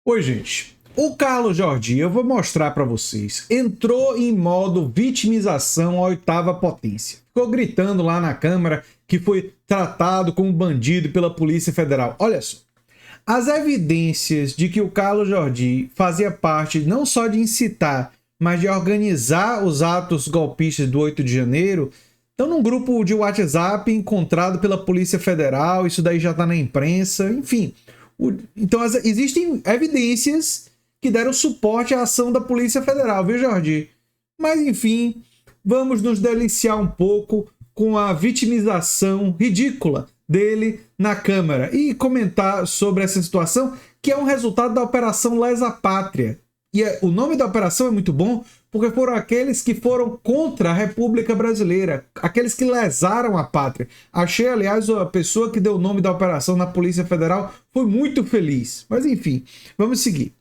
Oi, gente. O Carlos Jordi, eu vou mostrar para vocês, entrou em modo vitimização à oitava potência. Ficou gritando lá na Câmara que foi tratado como bandido pela Polícia Federal. Olha só, as evidências de que o Carlos Jordi fazia parte não só de incitar, mas de organizar os atos golpistas do 8 de janeiro, estão num grupo de WhatsApp encontrado pela Polícia Federal, isso daí já está na imprensa, enfim. Então existem evidências que deram suporte à ação da Polícia Federal, viu, Jordi? Mas, enfim, vamos nos deliciar um pouco com a vitimização ridícula dele na Câmara e comentar sobre essa situação, que é um resultado da Operação Lesa Pátria. E o nome da operação é muito bom, porque foram aqueles que foram contra a República Brasileira, aqueles que lesaram a pátria. Achei, aliás, a pessoa que deu o nome da operação na Polícia Federal foi muito feliz. Mas, enfim, vamos seguir.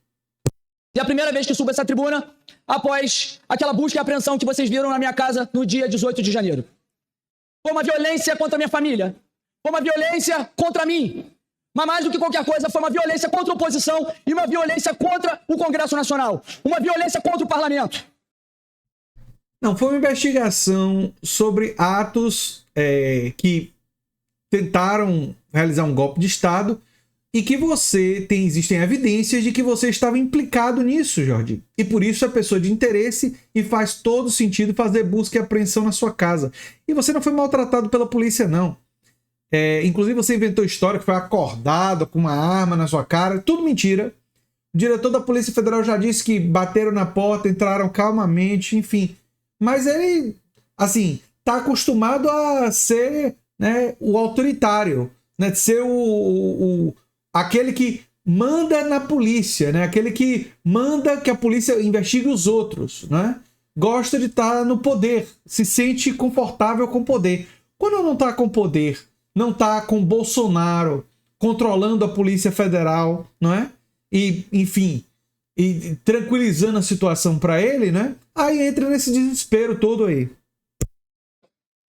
E a primeira vez que subo essa tribuna, após aquela busca e apreensão que vocês viram na minha casa no dia 18 de janeiro. Foi uma violência contra a minha família. Foi uma violência contra mim. Mas mais do que qualquer coisa, foi uma violência contra a oposição e uma violência contra o Congresso Nacional. Uma violência contra o Parlamento. Não, foi uma investigação sobre atos que tentaram realizar um golpe de Estado e que existem evidências de que você estava implicado nisso, Jordi. E por isso é pessoa de interesse e faz todo sentido fazer busca e apreensão na sua casa. E você não foi maltratado pela polícia, não. Inclusive você inventou história que foi acordado com uma arma na sua cara. Tudo mentira. O diretor da Polícia Federal já disse que bateram na porta, entraram calmamente, enfim. Mas ele, assim, tá acostumado a ser, né, o autoritário, né, de ser aquele que manda na polícia, né, aquele que manda que a polícia investigue os outros, né? Gosta de estar no poder, se sente confortável com o poder. Quando não tá com poder, não tá com Bolsonaro controlando a Polícia Federal, não é? E, enfim, e tranquilizando a situação para ele, né? Aí entra nesse desespero todo aí.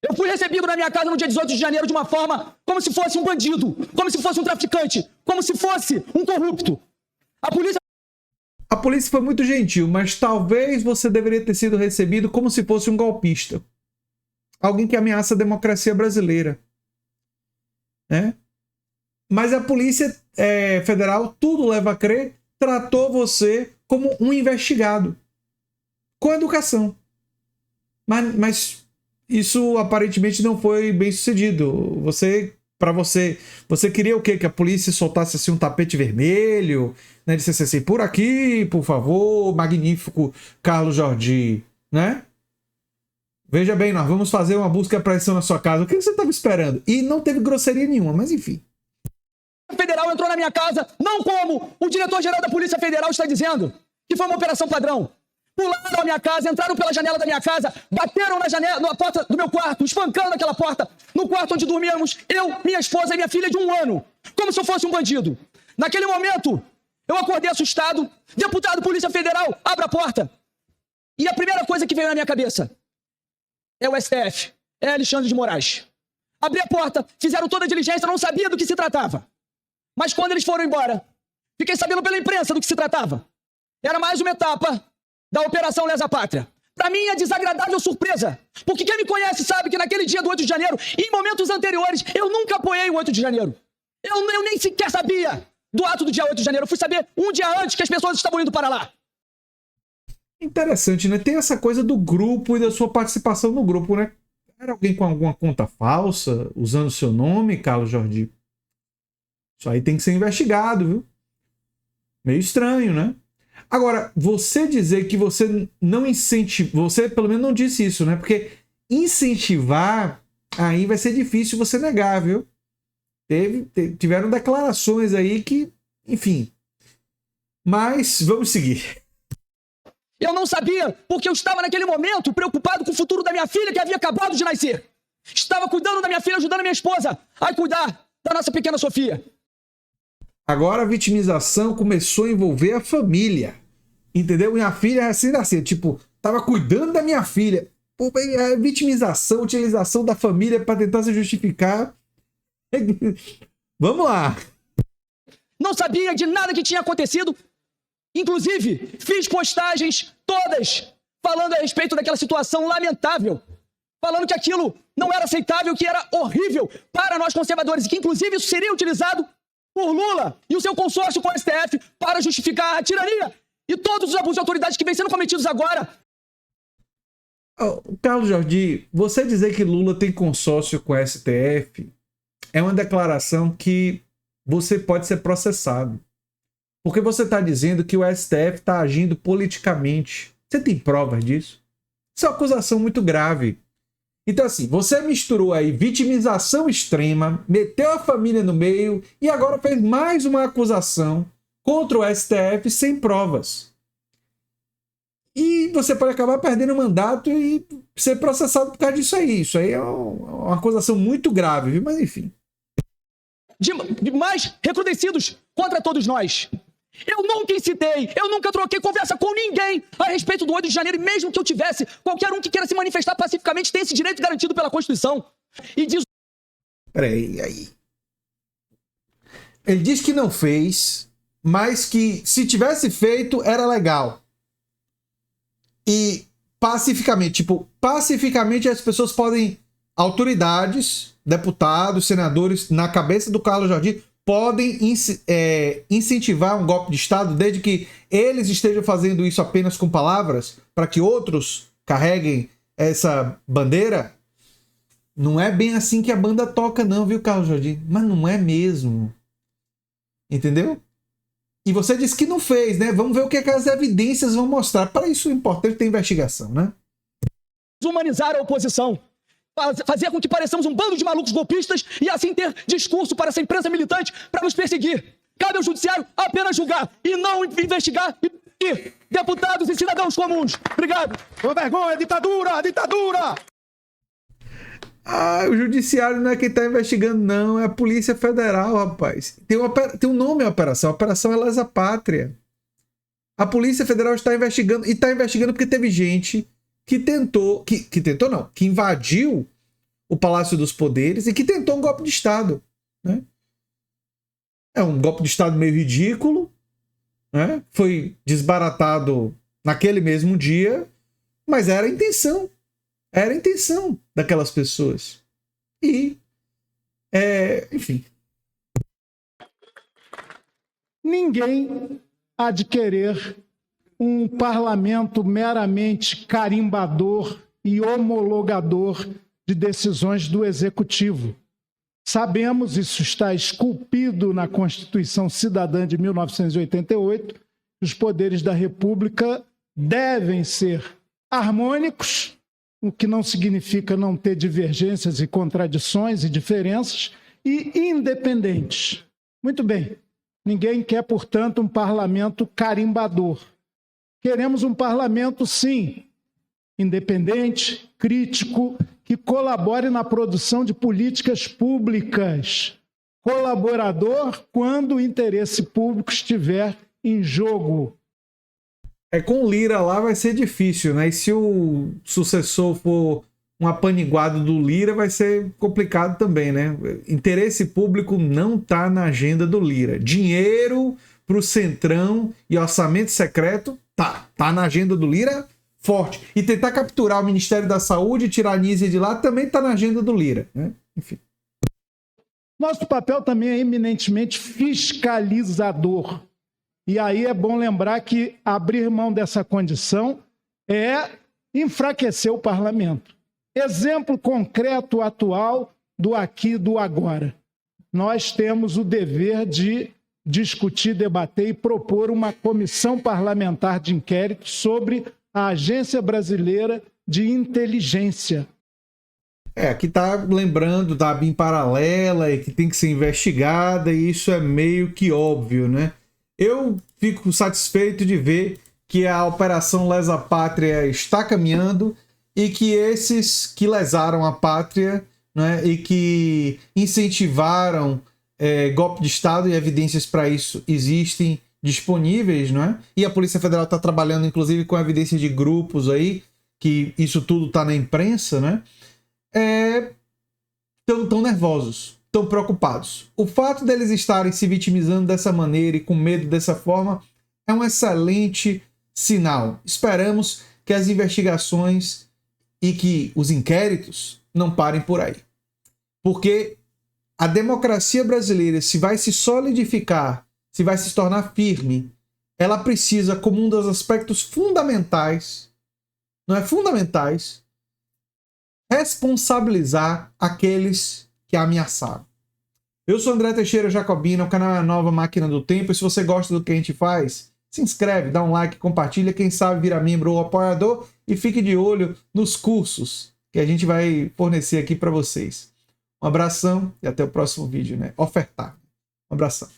Eu fui recebido na minha casa no dia 18 de janeiro de uma forma como se fosse um bandido, como se fosse um traficante, como se fosse um corrupto. A polícia foi muito gentil, mas talvez você deveria ter sido recebido como se fosse um golpista. Alguém que ameaça a democracia brasileira. Né? Mas a Polícia Federal, tudo leva a crer, tratou você como um investigado. Com educação. Mas isso aparentemente não foi bem sucedido. Você queria o quê? Que a polícia soltasse assim um tapete vermelho, né? Dissesse assim, por aqui, por favor, magnífico Carlos Jordi, né? Veja bem, nós vamos fazer uma busca e apreensão na sua casa. O que você estava esperando? E não teve grosseria nenhuma, mas enfim. A Federal entrou na minha casa, não como o diretor-geral da Polícia Federal está dizendo, que foi uma operação padrão. Pularam na minha casa, entraram pela janela da minha casa, bateram na porta do meu quarto, espancando aquela porta, no quarto onde dormíamos, eu, minha esposa e minha filha de 1 ano, como se eu fosse um bandido. Naquele momento, eu acordei assustado, deputado Polícia Federal, abra a porta. E a primeira coisa que veio na minha cabeça é o STF, é Alexandre de Moraes. Abri a porta, fizeram toda a diligência, não sabia do que se tratava. Mas quando eles foram embora, fiquei sabendo pela imprensa do que se tratava. Era mais uma etapa da Operação Lesa Pátria. Para mim é desagradável surpresa, porque quem me conhece sabe que naquele dia do 8 de janeiro, em momentos anteriores, eu nunca apoiei o 8 de janeiro. Eu nem sequer sabia do ato do dia 8 de janeiro. Eu fui saber um dia antes que as pessoas estavam indo para lá. Interessante, né? Tem essa coisa do grupo e da sua participação no grupo, né? Era alguém com alguma conta falsa, usando seu nome, Carlos Jordi? Isso aí tem que ser investigado, viu? Meio estranho, né? Agora, você dizer que você não incentiva... Você, pelo menos, não disse isso, né? Porque incentivar, aí vai ser difícil você negar, viu? Tiveram declarações aí que... Enfim. Mas, vamos seguir. Eu não sabia, porque eu estava naquele momento preocupado com o futuro da minha filha que havia acabado de nascer. Estava cuidando da minha filha, ajudando a minha esposa a cuidar da nossa pequena Sofia. Agora a vitimização começou a envolver a família. Entendeu? E a filha é assim, tipo, tava cuidando da minha filha. Pô, a vitimização, utilização da família para tentar se justificar. Vamos lá. Não sabia de nada que tinha acontecido. Inclusive, fiz postagens todas falando a respeito daquela situação lamentável, falando que aquilo não era aceitável, que era horrível para nós conservadores e que, inclusive, isso seria utilizado por Lula e o seu consórcio com o STF para justificar a tirania e todos os abusos de autoridade que vêm sendo cometidos agora. Carlos Jordi, você dizer que Lula tem consórcio com o STF é uma declaração que você pode ser processado. Porque você está dizendo que o STF está agindo politicamente. Você tem provas disso? Isso é uma acusação muito grave. Então, assim, você misturou aí vitimização extrema, meteu a família no meio e agora fez mais uma acusação contra o STF sem provas. E você pode acabar perdendo o mandato e ser processado por causa disso aí. Isso aí é uma acusação muito grave, viu? Mas enfim. De mais recrudescidos contra todos nós. Eu nunca incitei, eu nunca troquei conversa com ninguém a respeito do 8 de janeiro, e mesmo que eu tivesse, qualquer um que queira se manifestar pacificamente tem esse direito garantido pela Constituição. E diz... Peraí, aí. Ele diz que não fez, mas que se tivesse feito, era legal. E pacificamente, pacificamente as pessoas podem, autoridades, deputados, senadores, na cabeça do Carlos Jordi, podem incentivar um golpe de Estado desde que eles estejam fazendo isso apenas com palavras, para que outros carreguem essa bandeira. Não é bem assim que a banda toca não, viu, Carlos Jordi? Mas não é mesmo. Entendeu? E você disse que não fez, né? Vamos ver o que as evidências vão mostrar. Para isso é importante ter investigação, né? Humanizar a oposição. Fazer com que pareçamos um bando de malucos golpistas e assim ter discurso para essa imprensa militante para nos perseguir. Cabe ao judiciário apenas julgar e não investigar e deputados e cidadãos comuns. Obrigado. Com vergonha, ditadura, ditadura! O judiciário não é quem está investigando, não. É a Polícia Federal, rapaz. Tem um nome a operação. A operação é Lesa Pátria. A Polícia Federal está investigando. E está investigando porque teve gente que tentou... Que tentou não. Que invadiu o Palácio dos Poderes e que tentou um golpe de Estado. Né? É um golpe de Estado meio ridículo. Né? Foi desbaratado naquele mesmo dia. Mas era a intenção. Era a intenção daquelas pessoas. E, enfim. Ninguém há de querer um parlamento meramente carimbador e homologador de decisões do Executivo. Sabemos, isso está esculpido na Constituição Cidadã de 1988, que os poderes da República devem ser harmônicos, o que não significa não ter divergências e contradições e diferenças, e independentes. Muito bem, ninguém quer, portanto, um parlamento carimbador. Queremos um parlamento, sim, independente, crítico, que colabore na produção de políticas públicas. Colaborador quando o interesse público estiver em jogo. Com Lira lá vai ser difícil, né? E se o sucessor for um apaniguado do Lira, vai ser complicado também, né? Interesse público não tá na agenda do Lira. Dinheiro pro Centrão e orçamento secreto, tá na agenda do Lira forte. E tentar capturar o Ministério da Saúde e tirar a Nízia de lá também tá na agenda do Lira, né? Enfim. Nosso papel também é eminentemente fiscalizador. E aí é bom lembrar que abrir mão dessa condição é enfraquecer o parlamento. Exemplo concreto atual do aqui e do agora. Nós temos o dever de discutir, debater e propor uma comissão parlamentar de inquérito sobre a Agência Brasileira de Inteligência. Aqui tá lembrando da BIM paralela e que tem que ser investigada, e isso é meio que óbvio, né? Eu fico satisfeito de ver que a Operação Lesa Pátria está caminhando e que esses que lesaram a pátria, né, e que incentivaram golpe de Estado, e evidências para isso existem disponíveis, não é? E a Polícia Federal está trabalhando, inclusive, com evidências de grupos aí, que isso tudo está na imprensa, né? Tão nervosos, tão preocupados. O fato deles estarem se vitimizando dessa maneira e com medo dessa forma é um excelente sinal. Esperamos que as investigações e que os inquéritos não parem por aí. Porque a democracia brasileira, se vai se solidificar, se vai se tornar firme, ela precisa, como um dos aspectos fundamentais, não é fundamentais, responsabilizar aqueles que a ameaçaram. Eu sou André Teixeira Jacobina, o canal é a Nova Máquina do Tempo, e se você gosta do que a gente faz, se inscreve, dá um like, compartilha, quem sabe vira membro ou apoiador, e fique de olho nos cursos que a gente vai fornecer aqui para vocês. Um abração e até o próximo vídeo, né? Ofertar. Um abração.